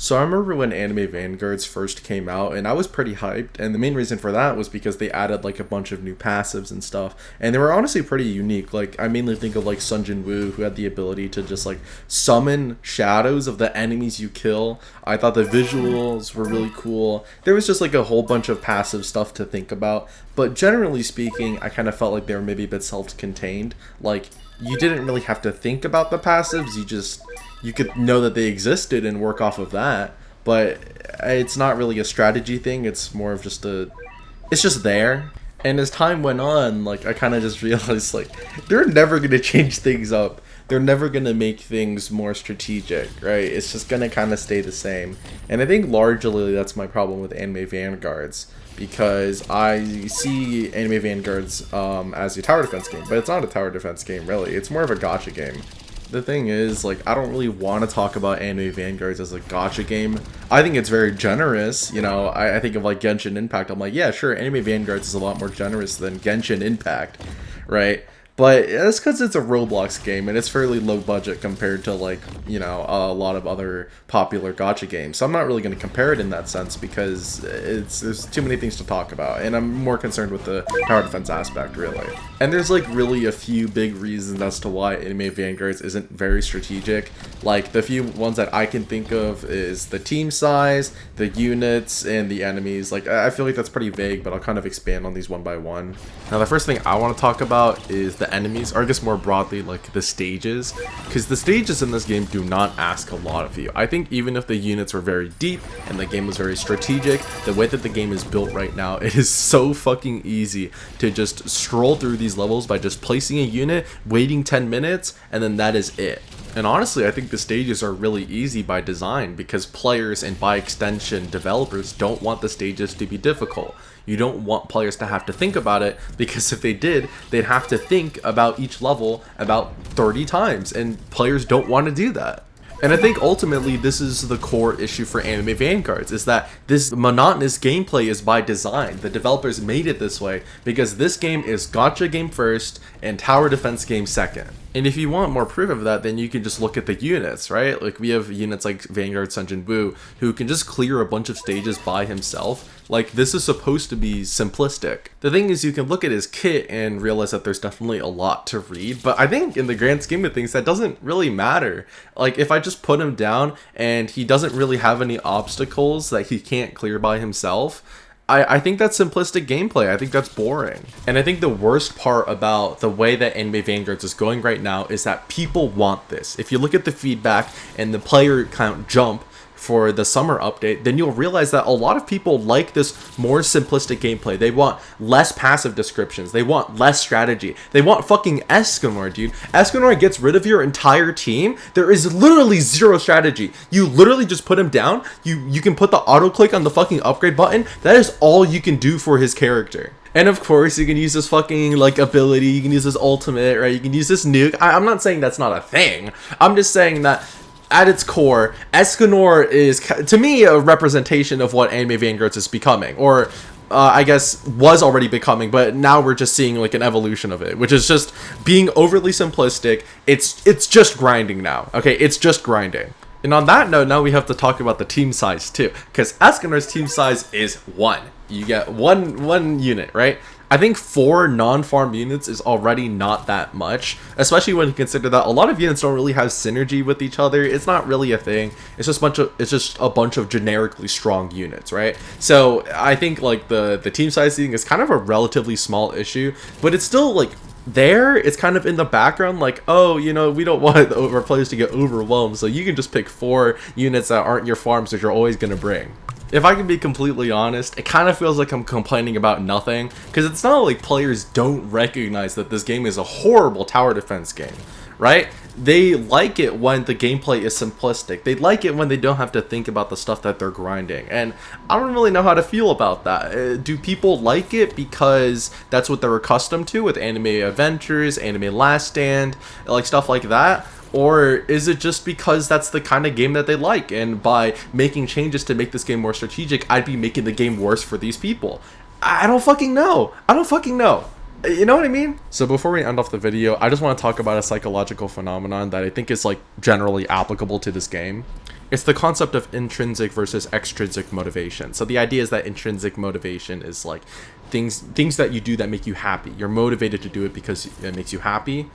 So I remember when Anime Vanguards first came out, and I was pretty hyped, and the main reason for that was because they added like a bunch of new passives and stuff, and they were honestly pretty unique. Like I mainly think of like Sun Jin Woo, who had the ability to just like summon shadows of the enemies you kill. I thought the visuals were really cool. There was just like a whole bunch of passive stuff to think about, but generally speaking, I kind of felt like they were maybe a bit self-contained. Like you didn't really have to think about the passives, you could know that they existed and work off of that, but it's not really a strategy thing. It's more of it's just there. And as time went on, like I kind of just realized like they're never going to change things up. They're never going to make things more strategic, right? It's just going to kind of stay the same. And I think largely that's my problem with Anime Vanguards, because I see Anime Vanguards as a tower defense game, but it's not a tower defense game really. It's more of a gacha game. The thing is, like, I don't really want to talk about Anime Vanguards as a gacha game. I think it's very generous, you know. I think of like Genshin Impact. I'm like, yeah, sure, Anime Vanguards is a lot more generous than Genshin Impact, right? But that's because it's a Roblox game and it's fairly low budget compared to like, you know, a lot of other popular gacha games. So I'm not really going to compare it in that sense because there's too many things to talk about, and I'm more concerned with the tower defense aspect really. And there's like really a few big reasons as to why Anime Vanguards isn't very strategic. Like the few ones that I can think of is the team size, the units, and the enemies. Like I feel like that's pretty vague, but I'll kind of expand on these one by one. Now the first thing I want to talk about is the enemies, or I guess more broadly like the stages, because the stages in this game do not ask a lot of you. I think even if the units were very deep and the game was very strategic, the way that the game is built right now, it is so fucking easy to just stroll through these levels by just placing a unit, waiting 10 minutes, and then that is it. And honestly, I think the stages are really easy by design because players, and by extension developers, don't want the stages to be difficult. You don't want players to have to think about it, because if they did, they'd have to think about each level about 30 times, and players don't want to do that. And I think ultimately this is the core issue for Anime Vanguards, is that this monotonous gameplay is by design. The developers made it this way because this game is gacha game first and tower defense game second. And if you want more proof of that, then you can just look at the units, right? Like we have units like Vanguard Sun Jin Woo, who can just clear a bunch of stages by himself. Like this is supposed to be simplistic. The thing is, you can look at his kit and realize that there's definitely a lot to read, but I think in the grand scheme of things, that doesn't really matter. Like if I just put him down and he doesn't really have any obstacles that he can't clear by himself, I think that's simplistic gameplay. I think that's boring. And I think the worst part about the way that Anime Vanguards is going right now is that people want this. If you look at the feedback and the player count jump for the summer update, then you'll realize that a lot of people like this more simplistic gameplay. They want less passive descriptions. They want less strategy. They want fucking Escanor, dude. Escanor gets rid of your entire team. There is literally zero strategy. You literally just put him down. You can put the auto click on the fucking upgrade button. That is all you can do for his character. And of course, you can use this fucking like ability. You can use this ultimate, right? You can use this nuke. I'm not saying that's not a thing. I'm just saying that at its core, Escanor is, to me, a representation of what Anime Vanguards is becoming, or I guess was already becoming, but now we're just seeing like an evolution of it, which is just being overly simplistic. It's just grinding now, okay? It's just grinding. And on that note, now we have to talk about the team size too, because Escanor's team size is 1. You get one unit, right? I think 4 non-farm units is already not that much, especially when you consider that a lot of units don't really have synergy with each other. It's not really a thing. It's just a bunch of generically strong units, right? So I think like the team size thing is kind of a relatively small issue, but it's still like there. It's kind of in the background, like, oh, you know, we don't want our players to get overwhelmed, so you can just pick 4 units that aren't your farms that you're always going to bring. If I can be completely honest, it kind of feels like I'm complaining about nothing, because it's not like players don't recognize that this game is a horrible tower defense game, right? They like it when the gameplay is simplistic. They like it when they don't have to think about the stuff that they're grinding, and I don't really know how to feel about that. Do people like it because that's what they're accustomed to with Anime Adventures, Anime Last Stand, like stuff like that? Or is it just because that's the kind of game that they like, and by making changes to make this game more strategic, I'd be making the game worse for these people? I don't fucking know. I don't fucking know. You know what I mean? So before we end off the video, I just want to talk about a psychological phenomenon that I think is like generally applicable to this game. It's the concept of intrinsic versus extrinsic motivation. So the idea is that intrinsic motivation is like things that you do that make you happy. You're motivated to do it because it makes you happy.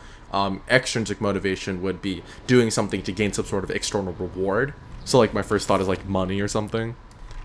Extrinsic motivation would be doing something to gain some sort of external reward. So like my first thought is like money or something.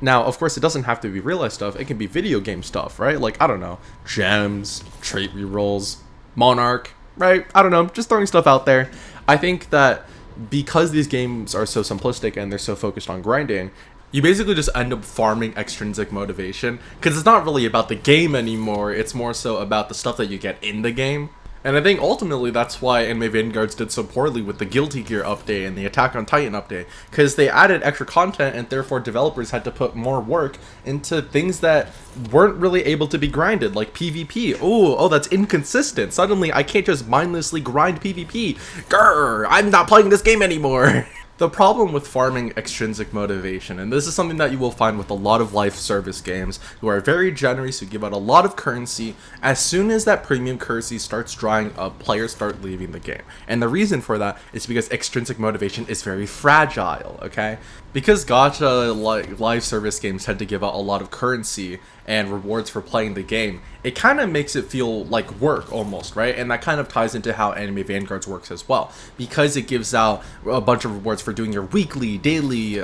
Now, of course, it doesn't have to be real life stuff. It can be video game stuff, right? Like, I don't know, gems, trait rerolls, Monarch, right? I don't know, just throwing stuff out there. I think that because these games are so simplistic and they're so focused on grinding, you basically just end up farming extrinsic motivation because it's not really about the game anymore. It's more so about the stuff that you get in the game. And I think ultimately that's why Anime Vanguards did so poorly with the Guilty Gear update and the Attack on Titan update, because they added extra content and therefore developers had to put more work into things that weren't really able to be grinded, like PvP. Oh, that's inconsistent. Suddenly I can't just mindlessly grind PvP. Grr, I'm not playing this game anymore. The problem with farming extrinsic motivation, and this is something that you will find with a lot of life service games who are very generous, who give out a lot of currency, as soon as that premium currency starts drying up, players start leaving the game. And the reason for that is because extrinsic motivation is very fragile, okay? Because gacha live service games tend to give out a lot of currency and rewards for playing the game, it kind of makes it feel like work almost, right? And that kind of ties into how Anime Vanguards works as well, because it gives out a bunch of rewards for doing your weekly, daily,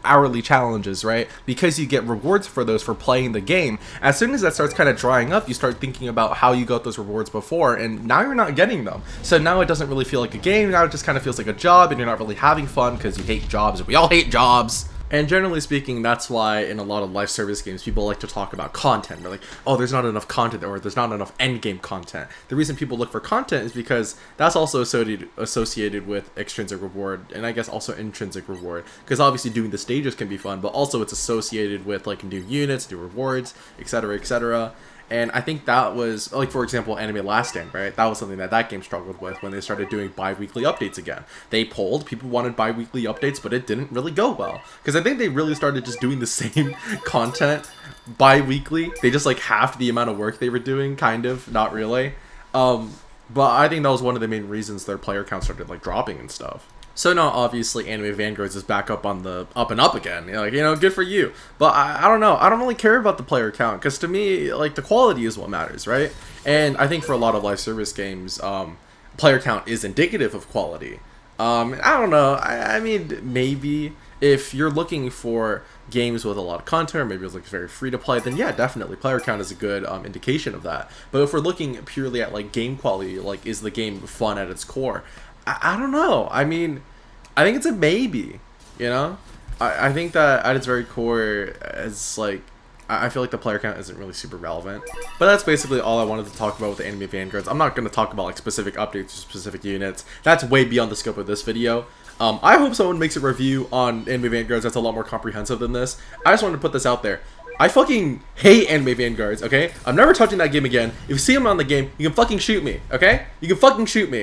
hourly challenges, right? Because you get rewards for those for playing the game. As soon as that starts kind of drying up, you start thinking about how you got those rewards before, and now you're not getting them. So now it doesn't really feel like a game, now it just kind of feels like a job, and you're not really having fun because you hate jobs, and we all hate jobs. And generally speaking, that's why in a lot of live service games, people like to talk about content. They're like, oh, there's not enough content, or there's not enough endgame content. The reason people look for content is because that's also associated with extrinsic reward, and I guess also intrinsic reward. Because obviously doing the stages can be fun, but also it's associated with like new units, new rewards, etc., etc. And I think that was, like, for example, Anime Last Stand, right? That was something that game struggled with when they started doing bi-weekly updates again. They polled, people wanted bi-weekly updates, but it didn't really go well. Because I think they really started just doing the same content bi-weekly. They just, like, halved the amount of work they were doing, kind of, not really. But I think that was one of the main reasons their player count started, like, dropping and stuff. So now, obviously, Anime Vanguards is back up on the up and up again. Like, good for you. But I don't know. I don't really care about the player count, because to me, like, the quality is what matters, right? And I think for a lot of live service games, player count is indicative of quality. I don't know. I mean, maybe if you're looking for games with a lot of content, or maybe it's like very free to play, then yeah, definitely player count is a good indication of that. But if we're looking purely at like game quality, like is the game fun at its core? I don't know. I mean, I think it's a maybe, I think that at its very core, it's like, I feel like the player count isn't really super relevant. But that's basically all I wanted to talk about with the Anime Vanguards. I'm not going to talk about like specific updates or specific units. That's way beyond the scope of this video. I hope someone makes a review on Anime Vanguards that's a lot more comprehensive than this. I just wanted to put this out there. I fucking hate Anime Vanguards, okay? I'm never touching that game again. If you see him on the game, you can fucking shoot me, okay? You can fucking shoot me.